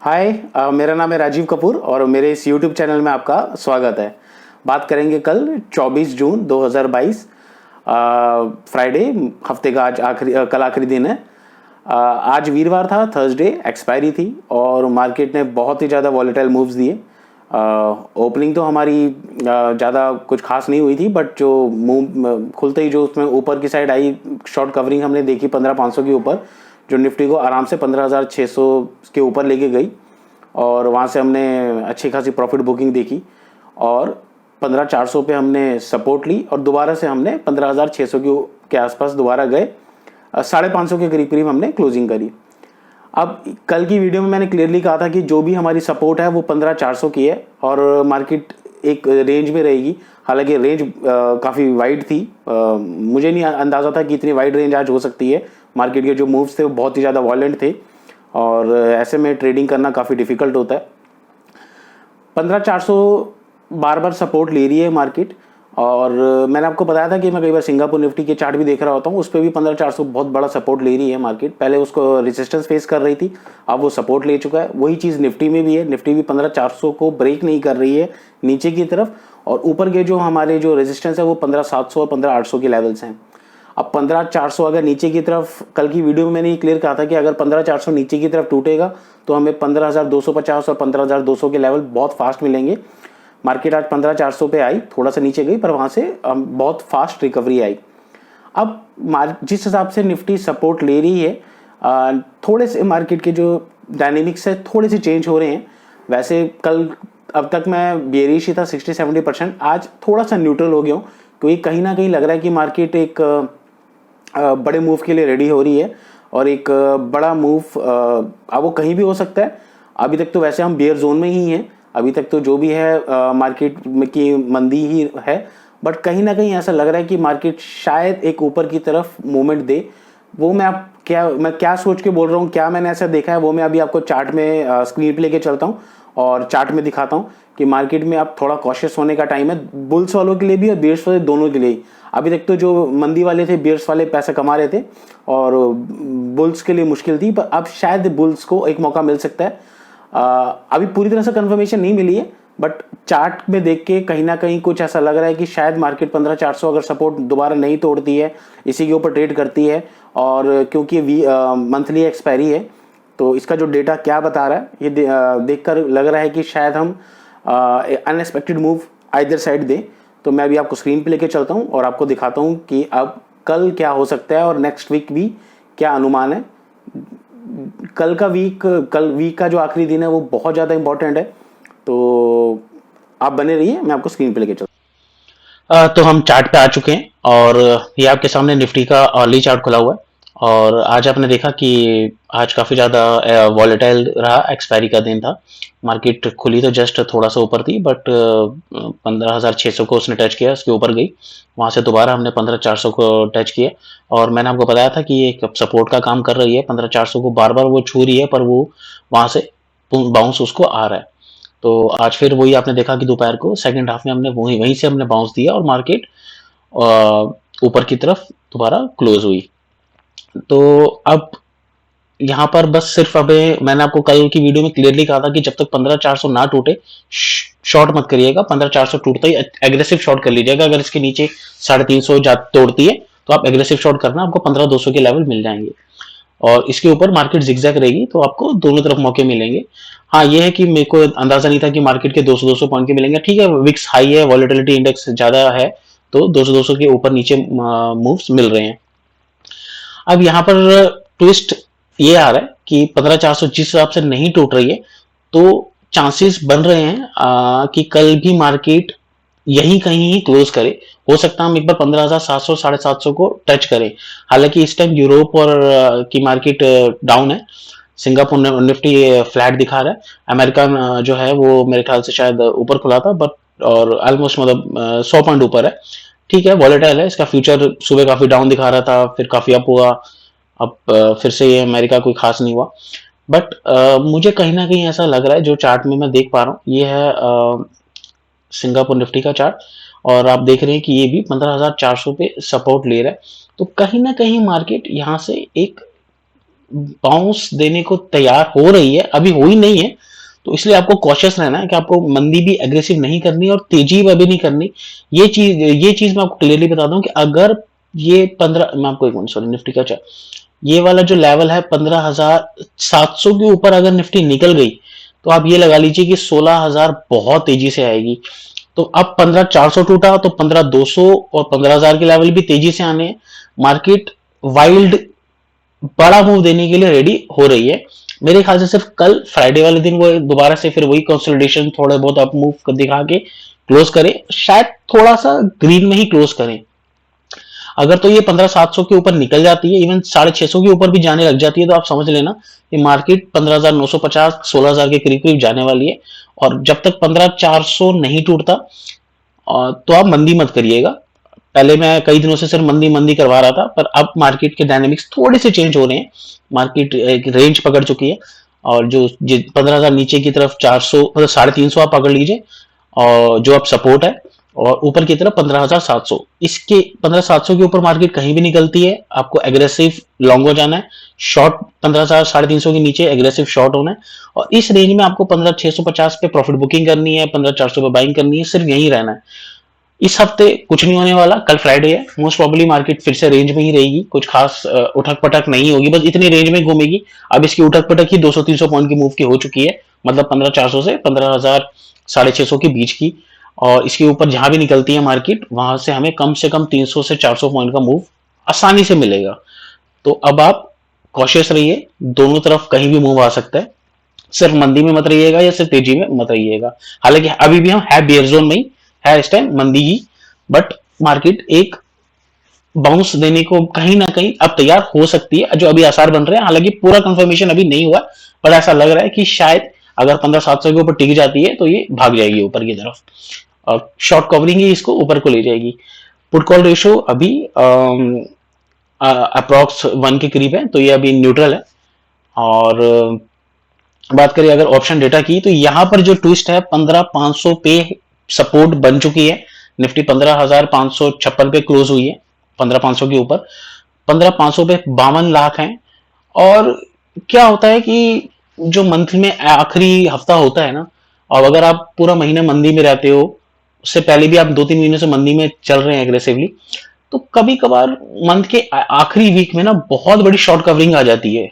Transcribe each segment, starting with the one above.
हाय, मेरा नाम है राजीव कपूर और मेरे इस यूट्यूब चैनल में आपका स्वागत है। बात करेंगे कल 24 जून 2022 फ्राइडे, हफ्ते का आज कल आखिरी दिन है। आज वीरवार था, थर्सडे एक्सपायरी थी और मार्केट ने बहुत ही ज़्यादा वॉलेटाइल मूव्स दिए। ओपनिंग तो हमारी ज़्यादा कुछ खास नहीं हुई थी, बट जो मूव खुलते ही जो उसमें ऊपर की साइड आई, शॉर्ट कवरिंग हमने देखी 15,500 के ऊपर, जो निफ्टी को आराम से 15,600 के ऊपर लेके गई और वहाँ से हमने अच्छी खासी प्रॉफिट बुकिंग देखी और 15,400 पे हमने सपोर्ट ली और दोबारा से हमने 15,600 के आसपास दोबारा गए। 550 के करीब करीब हमने क्लोजिंग करी। अब कल की वीडियो में मैंने क्लियरली कहा था कि जो भी हमारी सपोर्ट है वो 15,400 की है और मार्केट एक रेंज में रहेगी। हालांकि रेंज काफ़ी वाइड थी, मुझे नहीं अंदाज़ा था कि इतनी वाइड रेंज आज हो सकती है। मार्केट के जो मूव्स थे वो बहुत ही ज़्यादा वॉलेंट थे और ऐसे में ट्रेडिंग करना काफ़ी डिफ़िकल्ट होता है। 15,400 बार बार सपोर्ट ले रही है मार्केट और मैंने आपको बताया था कि मैं कई बार सिंगापुर निफ्टी के चार्ट भी देख रहा होता हूँ, उस पर भी 15,400 बहुत बड़ा सपोर्ट ले रही है मार्केट। पहले उसको रेजिस्टेंस फेस कर रही थी, अब वो सपोर्ट ले चुका है। वही चीज़ निफ्टी में भी है, निफ्टी भी 15,400 को ब्रेक नहीं कर रही है नीचे की तरफ और ऊपर के जो हमारे जो रेजिस्टेंस है वो 15,700 और 15,800 के लेवल्स हैं। अब 15,400 अगर नीचे की तरफ, कल की वीडियो में मैंने ये क्लियर कहा था कि अगर 15,400 नीचे की तरफ टूटेगा तो हमें 15,250 और 15,200 के लेवल बहुत फास्ट मिलेंगे। मार्केट आज 15,400 पे आई, थोड़ा सा नीचे गई पर वहाँ से बहुत फास्ट रिकवरी आई। अब जिस हिसाब से निफ्टी सपोर्ट ले रही है, थोड़े से मार्केट के जो डायनेमिक्स है थोड़े से चेंज हो रहे हैं। वैसे कल अब तक मैं बेयरिश ही था 60-70%, आज थोड़ा सा न्यूट्रल हो गया हूँ क्योंकि कहीं ना कहीं लग रहा है कि मार्केट एक बड़े मूव के लिए रेडी हो रही है और एक बड़ा मूव अब वो कहीं भी हो सकता है। अभी तक तो वैसे हम बेयर जोन में ही हैं, अभी तक तो जो भी है मार्केट में की मंदी ही है, बट कहीं ना कहीं ऐसा लग रहा है कि मार्केट शायद एक ऊपर की तरफ मूवमेंट दे। वो मैं क्या सोच के बोल रहा हूँ, क्या मैंने ऐसा देखा है, वो मैं अभी आपको चार्ट में स्क्रीन पे लेके चलता हूँ और चार्ट में दिखाता हूँ कि मार्केट में अब थोड़ा कॉशियस होने का टाइम है, बुल्स वालों के लिए भी और बेयर्स वाले दोनों के लिए। अभी तक तो जो मंदी वाले थे, बेयर्स वाले पैसा कमा रहे थे और बुल्स के लिए मुश्किल थी, पर अब शायद बुल्स को एक मौका मिल सकता है। अभी पूरी तरह से कंफर्मेशन नहीं मिली है, बट चार्ट में देख के कहीं ना कहीं कुछ ऐसा लग रहा है कि शायद मार्केट 15,400 अगर सपोर्ट दोबारा नहीं तोड़ती है, इसी के ऊपर ट्रेड करती है। और क्योंकि मंथली एक्सपायरी है तो इसका जो डेटा क्या बता रहा है ये देखकर लग रहा है कि शायद हम अनएक्सपेक्टेड मूव आइदर साइड दें। तो मैं अभी आपको स्क्रीन पे लेके चलता हूँ और आपको दिखाता हूँ कि अब कल क्या हो सकता है और नेक्स्ट वीक भी क्या अनुमान है। कल वीक का जो आखिरी दिन है वो बहुत ज़्यादा इंपॉर्टेंट है, तो आप बने रहिए, मैं आपको स्क्रीन पे लेके चलता तो हम चार्ट पे आ चुके हैं और ये आपके सामने निफ्टी का अर्ली चार्ट खुला हुआ है। और आज आपने देखा कि आज काफ़ी ज़्यादा वॉलेटाइल रहा, एक्सपायरी का दिन था। मार्केट खुली तो जस्ट थोड़ा सा ऊपर थी, बट 15,600 को उसने टच किया, उसके ऊपर गई। वहाँ से दोबारा हमने 15,400 को टच किया और मैंने आपको बताया था कि ये एक सपोर्ट का काम कर रही है। 15,400 को बार बार वो छू रही है, पर वो वहाँ से बाउंस उसको आ रहा है। तो आज फिर वही आपने देखा कि दोपहर को सेकंड हाफ में हमने वहीं से हमने बाउंस दिया और मार्केट ऊपर की तरफ दोबारा क्लोज हुई। तो अब यहाँ पर बस सिर्फ अबे मैंने आपको कल की वीडियो में क्लियरली कहा था कि जब तक 15,400 ना टूटे शॉर्ट मत करिएगा। 15,400 टूटता ही एग्रेसिव शॉर्ट कर लीजिएगा। अगर इसके नीचे 350 तोड़ती है तो आप एग्रेसिव शॉर्ट करना, आपको 15,200 के लेवल मिल जाएंगे और इसके ऊपर मार्केट जिगजैग रहेगी तो आपको दोनों तरफ मौके मिलेंगे। हाँ, ये है कि मेरे को अंदाजा नहीं था कि मार्केट के 200-200 पॉइंट के मिलेंगे। ठीक है, विक्स हाई है, वॉलेटिलिटी इंडेक्स ज्यादा है, तो 200-200 के ऊपर नीचे मूव्स मिल रहे हैं। अब यहाँ पर ट्विस्ट ये आ रहा है कि 15,400 जिस हिसाब से नहीं टूट रही है, तो चांसेस बन रहे हैं कि कल भी मार्केट यहीं कहीं ही क्लोज करे। हो सकता है हम एक बार 15,700 750 को टच करें। हालांकि इस टाइम यूरोप और की मार्केट डाउन है। सिंगापुर निफ्टी फ्लैट दिखा रहा है। अमेरिकन जो है वो मेरे ख्याल से शायद ऊपर खुला था, बट और ऑलमोस्ट मतलब 100 पॉइंट ऊपर है। ठीक है, वॉलेटाइल है। इसका फ्यूचर सुबह काफी डाउन दिखा रहा था, फिर काफी अप हुआ। अब फिर से ये अमेरिका कोई खास नहीं हुआ। बट मुझे कहीं ना कहीं ऐसा लग रहा है, जो चार्ट में मैं देख पा रहा हूँ ये है सिंगापुर निफ्टी का चार्ट, और आप देख रहे हैं कि ये भी 15,400 पे सपोर्ट ले रहा है। तो कहीं ना कहीं मार्केट यहाँ से एक बाउंस देने को तैयार हो रही है, अभी हुई नहीं है। तो इसलिए आपको कॉशियस रहना है कि आपको मंदी भी एग्रेसिव नहीं करनी और तेजी भी अभी नहीं करनी। ये चीज मैं आपको क्लियरली बता दूं कि अगर ये 15, मैं आपको एक मिनट, सॉरी, निफ्टी का चार्ट, ये वाला जो लेवल है 15,700 के ऊपर अगर निफ्टी निकल गई तो आप ये लगा लीजिए कि 16,000 बहुत तेजी से आएगी। तो अब 15,400 टूटा तो 15,200 और 15,000 के लेवल भी तेजी से आने हैं। मार्केट वाइल्ड बड़ा मूव देने के लिए रेडी हो रही है। मेरे ख्याल से सिर्फ कल फ्राइडे वाले दिन वो दोबारा से फिर वही कंसोलिडेशन थोड़ा बहुत अप मूव दिखा के क्लोज करें, शायद थोड़ा सा ग्रीन में ही क्लोज करें। अगर तो ये 15,700 के ऊपर निकल जाती है, इवन 650 के ऊपर भी जाने लग जाती है, तो आप समझ लेना कि मार्केट 15,950 16,000 के करीब करीब जाने वाली है। और जब तक 15,400 नहीं टूटता तो आप मंदी मत करिएगा। पहले मैं कई दिनों से सिर्फ मंदी मंदी करवा रहा था, पर अब मार्केट के डायनेमिक्स थोड़े से चेंज हो रहे हैं। मार्केट एक रेंज पकड़ चुकी है और जो 15,000 नीचे की तरफ 400 मतलब 350 आप पकड़ लीजिए, और जो अब सपोर्ट है, और ऊपर की तरफ 15,700, इसके 15,700 के ऊपर मार्केट कहीं भी निकलती है, आपको एग्रेसिव लॉन्ग हो जाना है। शॉर्ट 15,000 350 के नीचे एग्रेसिव शॉर्ट होना है, और इस रेंज में आपको 15,650 पे प्रॉफिट बुकिंग करनी है, 15,400 पे बाइंग करनी है, सिर्फ यही रहना है। इस हफ्ते कुछ नहीं होने वाला, कल फ्राइडे है, मोस्ट प्रोबेबली मार्केट फिर से रेंज में ही रहेगी, कुछ खास उठक पटक नहीं होगी, बस इतनी रेंज में घूमेगी। अब इसकी उठक पटक ही 200-300 पॉइंट की मूव की हो चुकी है, मतलब 15,400 से 15,000 650 के बीच की। और इसके ऊपर जहां भी निकलती है मार्केट, वहां से कम 300 से 400 पॉइंट का मूव आसानी से मिलेगा। तो अब आप कॉशियस रहिए, दोनों तरफ कहीं भी मूव आ सकता है, सिर्फ मंदी में मत रहिएगा या सिर्फ तेजी में मत रहिएगा। हालांकि अभी भी हम है बियर जोन में ही है इस टाइम, मंदी ही, बट मार्केट एक बाउंस देने को कहीं ना कहीं अब तैयार हो सकती है, जो अभी आसार बन रहे हैं। हालांकि पूरा कंफर्मेशन अभी नहीं हुआ, पर ऐसा लग रहा है कि शायद अगर 15,700 के ऊपर टिक जाती है तो ये भाग जाएगी ऊपर की तरफ, और शॉर्ट कवरिंग ही इसको ऊपर को ले जाएगी। पुट कॉल रेशियो अभी अप्रोक्स 1 के करीब है, तो ये अभी न्यूट्रल है। और बात करें अगर ऑप्शन डेटा की, तो यहां पर जो ट्विस्ट है, 15,500 पे सपोर्ट बन चुकी है। निफ्टी 15,556 पे क्लोज हुई है, 15,500 के ऊपर। 15,500 पे 52 लाख है। और क्या होता है कि जो मंथ में आखिरी हफ्ता होता है ना, और अगर आप पूरा महीना मंदी में रहते हो, उससे पहले भी आप 2-3 महीने से मंदी में चल रहे हैं एग्रेसिवली, तो कभी कभार मंथ के आखिरी वीक में ना बहुत बड़ी शॉर्ट कवरिंग आ जाती है।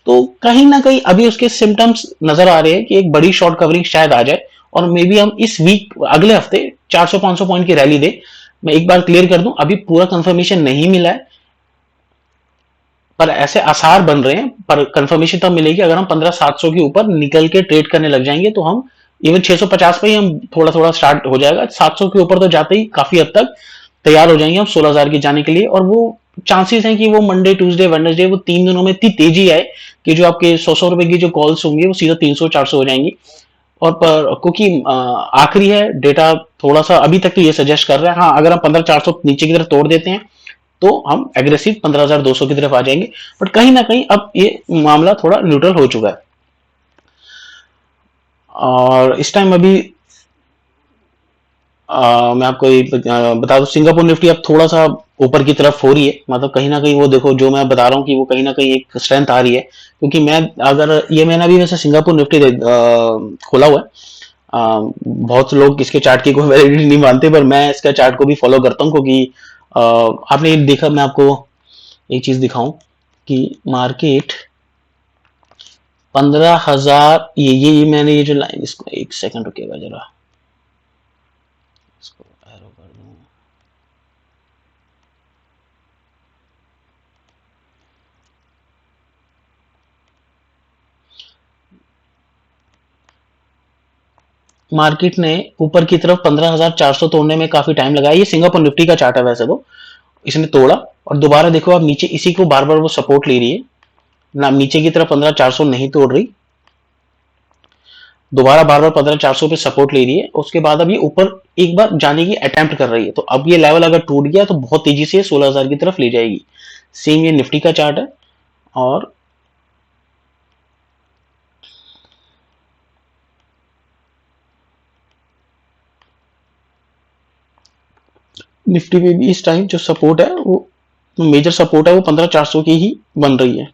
तो कहीं ना कहीं अभी उसके सिम्टम्स नजर आ रहे हैं कि एक बड़ी शॉर्ट कवरिंग शायद आ जाए, और मे बी हम इस वीक अगले हफ्ते 400-500 पॉइंट की रैली दे। मैं एक बार क्लियर कर दूं, अभी पूरा कंफर्मेशन नहीं मिला है, पर ऐसे आसार बन रहे हैं। पर कंफर्मेशन तब मिलेगी अगर हम 15,700 के ऊपर निकल के ट्रेड करने लग जाएंगे, तो हम इवन 650 पे ही हम थोड़ा थोड़ा स्टार्ट हो जाएगा। 700 के ऊपर तो जाते ही काफी हद तक तैयार हो जाएंगे हम 16,000 की जाने के लिए। और वो चांसेस हैं कि वो मंडे ट्यूसडे वेडनेसडे वो 3 दिनों में इतनी तेजी आए कि जो आपके 100 रुपए की जो कॉल्स होंगी वो सीधा 300-400 हो जाएंगी। और पर क्योंकि आखिरी है डेटा, थोड़ा सा अभी तक तो ये सजेस्ट कर रहा है, हाँ अगर हम 15,400 नीचे की तरफ तोड़ देते हैं तो हम एग्रेसिव 15,200 की तरफ आ जाएंगे। बट कहीं ना कहीं अब ये मामला थोड़ा न्यूट्रल हो चुका है। और इस टाइम अभी मैं आपको बता दूं, सिंगापुर निफ्टी अब थोड़ा सा ऊपर की तरफ हो रही है, मतलब कहीं ना कहीं वो देखो, जो मैं बता रहा हूँ कि वो कहीं ना कहीं एक स्ट्रेंथ आ रही है। क्योंकि मैं अगर ये मैंने अभी वैसे सिंगापुर निफ्टी खोला हुआ है, बहुत लोग इसके चार्ट की कोई वैलिडिटी नहीं मानते, पर मैं इसका चार्ट को भी फॉलो करता हूँ, क्योंकि आपने देखा, मैं आपको एक चीज दिखाऊं कि मार्केट 15,000, ये मैंने ये जो लाइन, इसको एक सेकंड रुकेगा जरा, इसको एरो कर दूं। मार्केट ने ऊपर की तरफ 15,400 तोड़ने में काफी टाइम लगाया। ये सिंगापुर निफ्टी का चार्ट है वैसे तो, इसने तोड़ा और दोबारा देखो आप नीचे इसी को बार बार वो सपोर्ट ले रही है ना, नीचे की तरफ 15,400 नहीं तोड़ रही, दोबारा बार बार 15,400 पे सपोर्ट ले रही है। उसके बाद अब ये ऊपर एक बार जाने की अटेम्प्ट कर रही है, तो अब ये लेवल अगर टूट गया तो बहुत तेजी से 16,000 की तरफ ले जाएगी। सेम ये निफ्टी का चार्ट है। और निफ्टी में भी इस टाइम जो सपोर्ट है, वो मेजर सपोर्ट है वो 15,400 की ही बन रही है।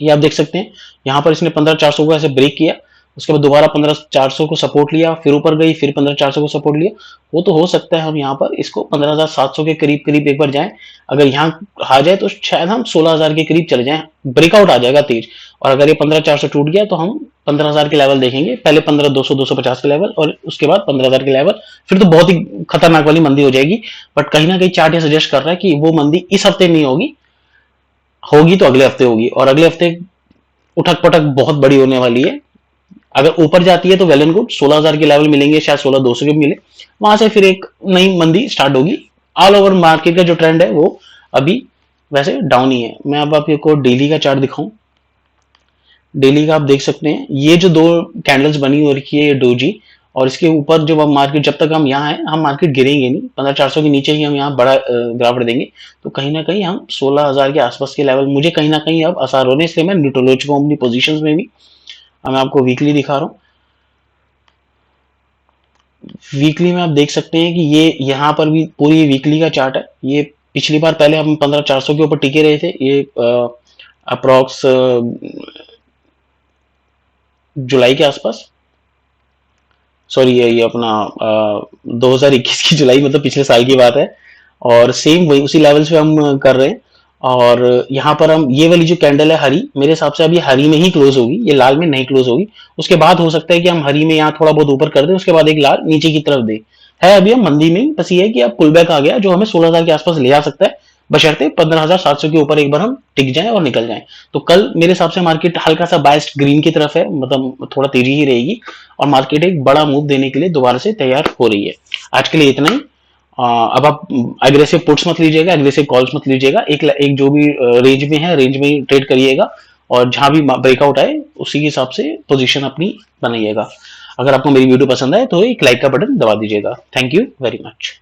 ये आप देख सकते हैं, यहाँ पर इसने 15,400 को ऐसे ब्रेक किया, उसके बाद दोबारा 15,400 को सपोर्ट लिया, फिर ऊपर गई, फिर 15,400 को सपोर्ट लिया। वो तो हो सकता है हम यहाँ पर इसको 15,700 के करीब करीब एक बार जाएं। अगर यहाँ आ जाए तो शायद हम 16,000 के करीब चले जाएं, ब्रेकआउट आ जाएगा तेज। और अगर ये 15,400 टूट गया तो हम 15,000 के लेवल देखेंगे, पहले 15,200 250 के लेवल, और उसके बाद 15,000 के लेवल। फिर तो बहुत ही खतरनाक वाली मंदी हो जाएगी। बट कहीं ना कहीं चार्ट ये सजेस्ट कर रहा है कि वो मंदी इस हफ्ते नहीं होगी, होगी तो अगले हफ्ते होगी, और अगले हफ्ते उठक पटक बहुत बड़ी होने वाली है। अगर ऊपर जाती है तो वेल एंड गुड, 16,000 के लेवल मिलेंगे, शायद 16,200 के मिले, वहां से फिर एक नई मंदी स्टार्ट होगी। ऑल ओवर मार्केट का जो ट्रेंड है वो अभी वैसे डाउन ही है। मैं अब आपको डेली का चार्ट दिखाऊं। डेली का आप देख सकते हैं, ये जो दो कैंडल्स बनी हो रखी है ये डोजी, और इसके ऊपर जब हम मार्केट, जब तक हम यहाँ हैं हम मार्केट गिरेंगे नहीं, 15,400 के नीचे ही हम यहाँ बड़ा गिरावट देंगे। तो कहीं ना कहीं हम 16,000 के आसपास के लेवल मुझे कहीं ना कहीं अब आसार हो रहे हैं, इसलिए मैं न्यूट्रल हो चुका हूँ अपनी पोजीशंस में भी। अब मैं आपको वीकली दिखा रहा हूँ। वीकली में आप देख सकते हैं कि ये यहाँ पर भी पूरी वीकली का चार्ट है। ये पिछली बार पहले हम 15,400 के ऊपर टिके रहे थे, ये अप्रॉक्स जुलाई के आसपास, सॉरी ये अपना 2021 की जुलाई, मतलब पिछले साल की बात है। और सेम वही उसी लेवल्स पे हम कर रहे हैं। और यहाँ पर हम ये वाली जो कैंडल है हरी, मेरे हिसाब से अभी हरी में ही क्लोज होगी, ये लाल में नहीं क्लोज होगी। उसके बाद हो सकता है कि हम हरी में यहाँ थोड़ा बहुत ऊपर कर दें, उसके बाद एक लाल नीचे की तरफ दे। है अभी हम मंदी में ही, बस ये है कि अब पुल बैक आ गया जो हमें 16,000 के आसपास ले आ सकता है, बशर्ते 15,700 के ऊपर एक बार हम टिक जाएं और निकल जाएं। तो कल मेरे हिसाब से मार्केट हल्का सा बायस्ड ग्रीन की तरफ है, मतलब थोड़ा तेजी ही रहेगी, और मार्केट एक बड़ा मूव देने के लिए दोबारा से तैयार हो रही है। आज के लिए इतना ही। अब आप एग्रेसिव पुट्स मत लीजिएगा, एग्रेसिव कॉल्स मत लीजिएगा, एक जो भी रेंज में है रेंज में ही ट्रेड करिएगा, और जहां भी ब्रेकआउट आए उसी के हिसाब से पोजीशन अपनी बनाइएगा। अगर आपको मेरी वीडियो पसंद आए तो एक लाइक का बटन दबा दीजिएगा। Thank you very much.